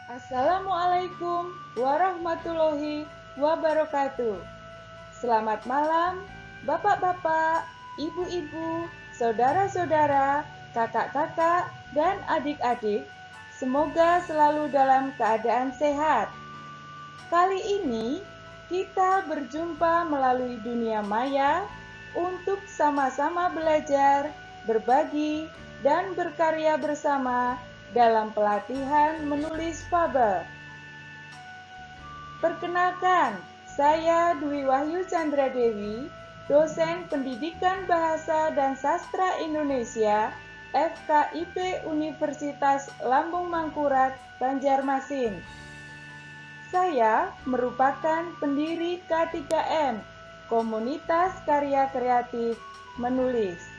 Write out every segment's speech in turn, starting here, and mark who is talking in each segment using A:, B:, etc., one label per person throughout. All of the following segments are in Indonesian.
A: Assalamualaikum warahmatullahi wabarakatuh. Selamat malam, bapak-bapak, ibu-ibu, saudara-saudara, kakak-kakak, dan adik-adik. Semoga selalu dalam keadaan sehat. Kali ini kita berjumpa melalui dunia maya untuk sama-sama belajar, berbagi, dan berkarya bersama dalam pelatihan menulis fabel. Perkenalkan, saya Dwi Wahyu Chandra Dewi, dosen Pendidikan Bahasa dan Sastra Indonesia, FKIP Universitas Lambung Mangkurat, Banjarmasin. Saya merupakan pendiri K3M, Komunitas Karya Kreatif Menulis.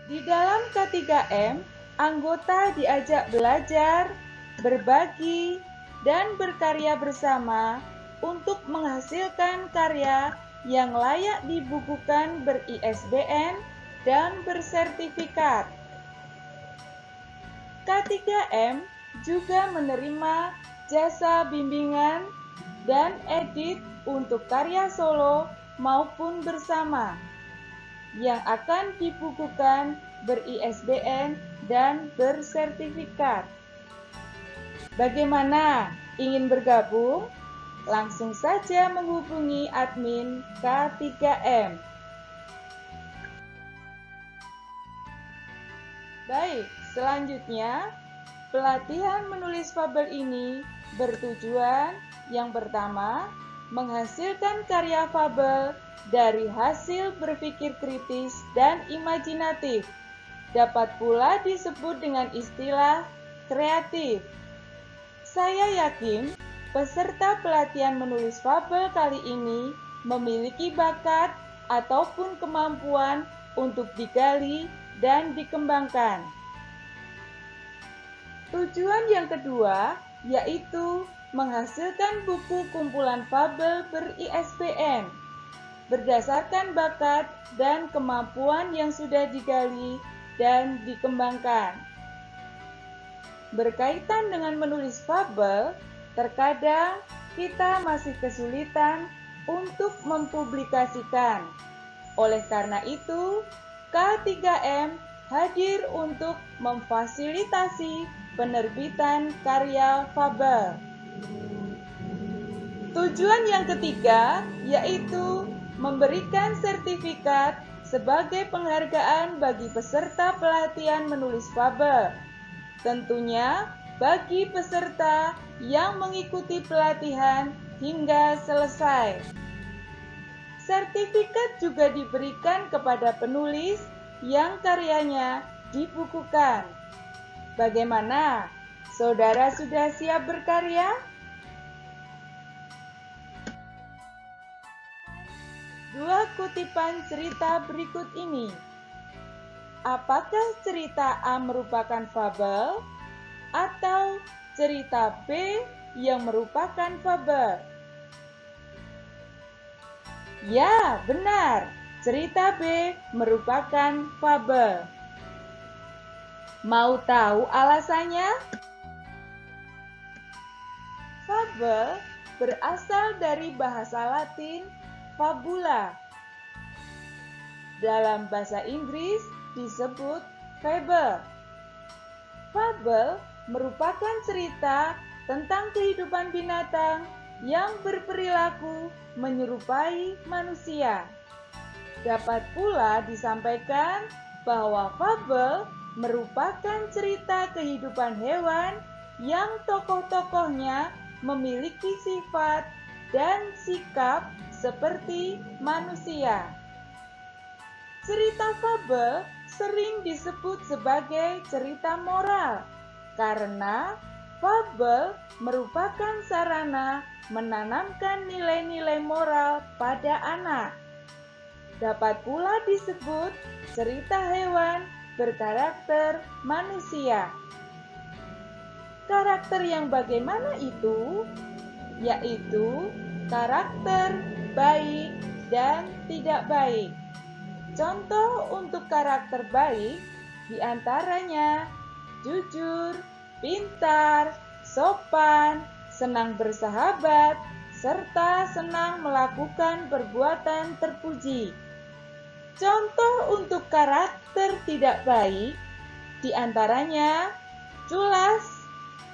A: Di dalam K3M, anggota diajak belajar, berbagi, dan berkarya bersama untuk menghasilkan karya yang layak dibukukan ber-ISBN dan bersertifikat. K3M juga menerima jasa bimbingan dan edit untuk karya solo maupun bersama yang akan dibukukan ber-ISBN dan bersertifikat. Bagaimana? Ingin bergabung? Langsung saja menghubungi admin K3M. Baik, selanjutnya pelatihan menulis fabel ini bertujuan yang pertama, menghasilkan karya fabel dari hasil berpikir kritis dan imajinatif. Dapat pula disebut dengan istilah kreatif. Saya yakin peserta pelatihan menulis fabel kali ini memiliki bakat ataupun kemampuan untuk digali dan dikembangkan. Tujuan yang kedua yaitu menghasilkan buku kumpulan fabel ber-ISBN berdasarkan bakat dan kemampuan yang sudah digali dan dikembangkan. Berkaitan dengan menulis fabel, terkadang kita masih kesulitan untuk mempublikasikan. Oleh karena itu, K3M hadir untuk memfasilitasi penerbitan karya fabel. Tujuan yang ketiga yaitu memberikan sertifikat sebagai penghargaan bagi peserta pelatihan menulis fabel. Tentunya bagi peserta yang mengikuti pelatihan hingga selesai. Sertifikat juga diberikan kepada penulis yang karyanya dibukukan. Bagaimana? Saudara sudah siap berkarya? Dua kutipan cerita berikut ini. Apakah cerita A merupakan fabel atau cerita B yang merupakan fabel? Ya, benar. Cerita B merupakan fabel. Mau tahu alasannya? Fabel berasal dari bahasa Latin fabula. Dalam bahasa Inggris disebut fable. Fabel merupakan cerita tentang kehidupan binatang yang berperilaku menyerupai manusia. Dapat pula disampaikan bahwa fabel merupakan cerita kehidupan hewan yang tokoh-tokohnya memiliki sifat dan sikap seperti manusia. Cerita fabel sering disebut sebagai cerita moral karena fabel merupakan sarana menanamkan nilai-nilai moral pada anak. Dapat pula disebut cerita hewan berkarakter manusia. Karakter yang bagaimana itu? Yaitu karakter baik dan tidak baik. Contoh untuk karakter baik diantaranya jujur, pintar, sopan, senang bersahabat, serta senang melakukan perbuatan terpuji. Contoh untuk karakter tidak baik diantaranya culas,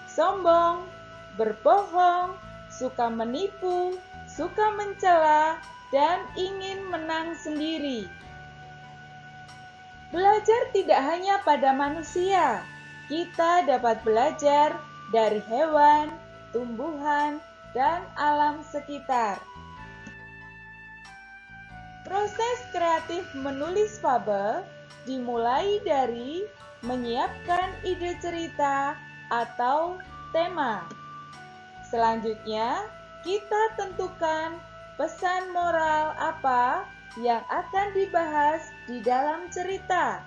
A: sombong, berbohong, suka menipu, suka mencela, dan ingin menang sendiri. Belajar tidak hanya pada manusia, kita dapat belajar dari hewan, tumbuhan, dan alam sekitar. Proses kreatif menulis fabel dimulai dari menyiapkan ide cerita atau tema. Selanjutnya, kita tentukan pesan moral apa yang akan dibahas di dalam cerita.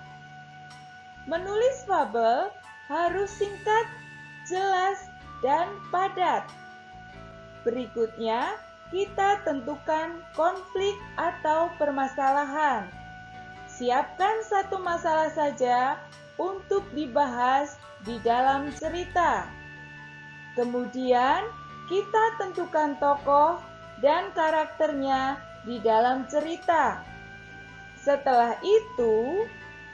A: Menulis fabel harus singkat, jelas, dan padat. Berikutnya, kita tentukan konflik atau permasalahan. Siapkan satu masalah saja untuk dibahas di dalam cerita. Kemudian, kita tentukan tokoh dan karakternya di dalam cerita. Setelah itu,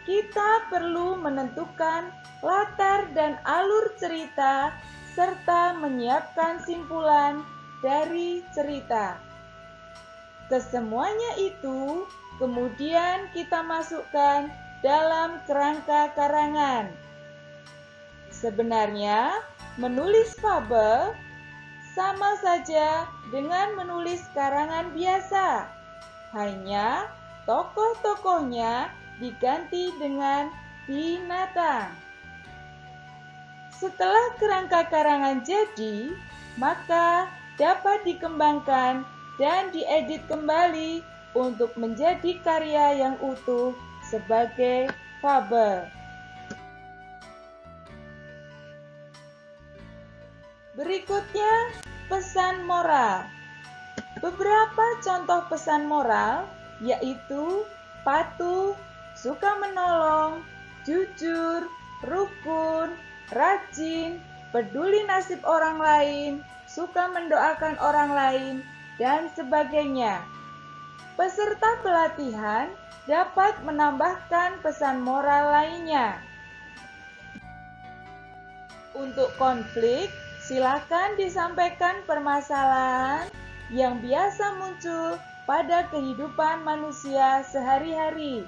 A: kita perlu menentukan latar dan alur cerita serta menyiapkan simpulan dari cerita. Kesemuanya itu kemudian kita masukkan dalam kerangka karangan. Sebenarnya, menulis fabel sama saja dengan menulis karangan biasa, hanya tokoh-tokohnya diganti dengan binatang. Setelah kerangka karangan jadi, maka dapat dikembangkan dan diedit kembali untuk menjadi karya yang utuh sebagai fabel. Berikutnya, pesan moral. Beberapa contoh pesan moral yaitu patuh, suka menolong, jujur, rukun, rajin, peduli nasib orang lain, suka mendoakan orang lain, dan sebagainya. Peserta pelatihan dapat menambahkan pesan moral lainnya. Untuk konflik, silakan disampaikan permasalahan yang biasa muncul pada kehidupan manusia sehari-hari.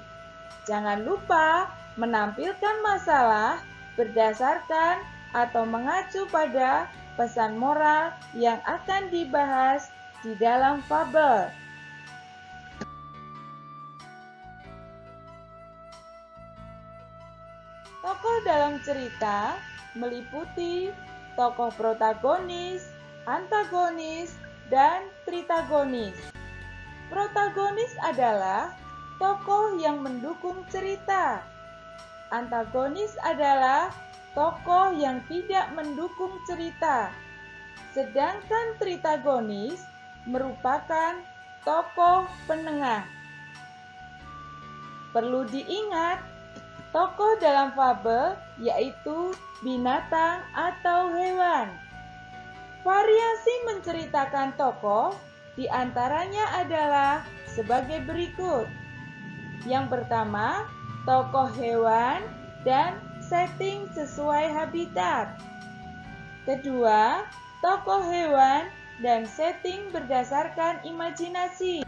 A: Jangan lupa menampilkan masalah berdasarkan atau mengacu pada pesan moral yang akan dibahas di dalam fabel. Tokoh dalam cerita meliputi tokoh protagonis, antagonis, dan tritagonis. Protagonis adalah tokoh yang mendukung cerita. Antagonis adalah tokoh yang tidak mendukung cerita. Sedangkan tritagonis merupakan tokoh penengah. Perlu diingat, tokoh dalam fabel yaitu binatang atau hewan. Variasi menceritakan tokoh diantaranya adalah sebagai berikut. Yang pertama, tokoh hewan dan setting sesuai habitat. Kedua, tokoh hewan dan setting berdasarkan imajinasi.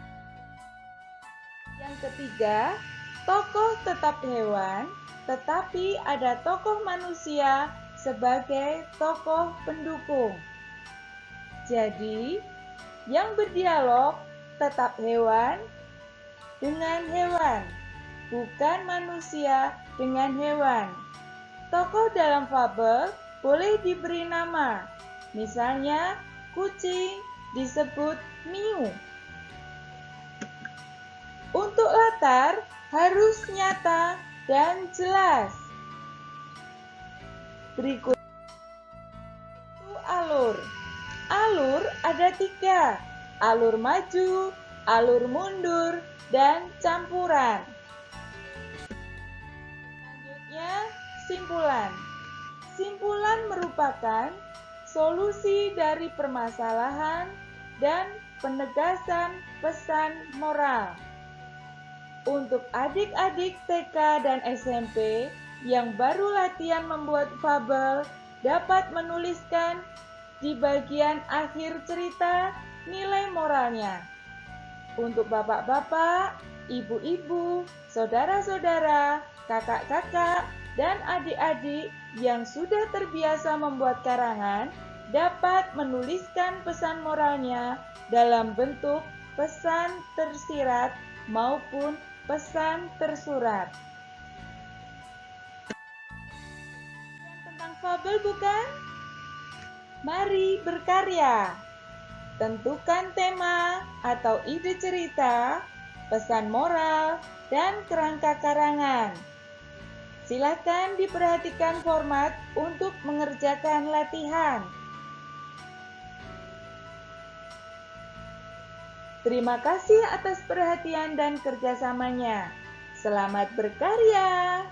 A: Yang ketiga, tokoh tetap hewan, tetapi ada tokoh manusia sebagai tokoh pendukung. Jadi, yang berdialog tetap hewan dengan hewan, bukan manusia dengan hewan. Tokoh dalam fabel boleh diberi nama, misalnya kucing disebut Miu. Untuk latar harus nyata dan jelas. Berikut alur. Alur ada 3, alur maju, alur mundur, dan campuran. Selanjutnya, simpulan. Kesimpulan merupakan solusi dari permasalahan dan penegasan pesan moral. Untuk adik-adik TK dan SMP yang baru latihan membuat fabel, dapat menuliskan di bagian akhir cerita nilai moralnya. Untuk bapak-bapak, ibu-ibu, saudara-saudara, kakak-kakak, dan adik-adik yang sudah terbiasa membuat karangan, dapat menuliskan pesan moralnya dalam bentuk pesan tersirat maupun pesan tersurat. Tentang fabel bukan? Mari berkarya. Tentukan tema atau ide cerita, pesan moral, dan kerangka karangan. Silakan diperhatikan format untuk mengerjakan latihan. Terima kasih atas perhatian dan kerjasamanya. Selamat berkarya!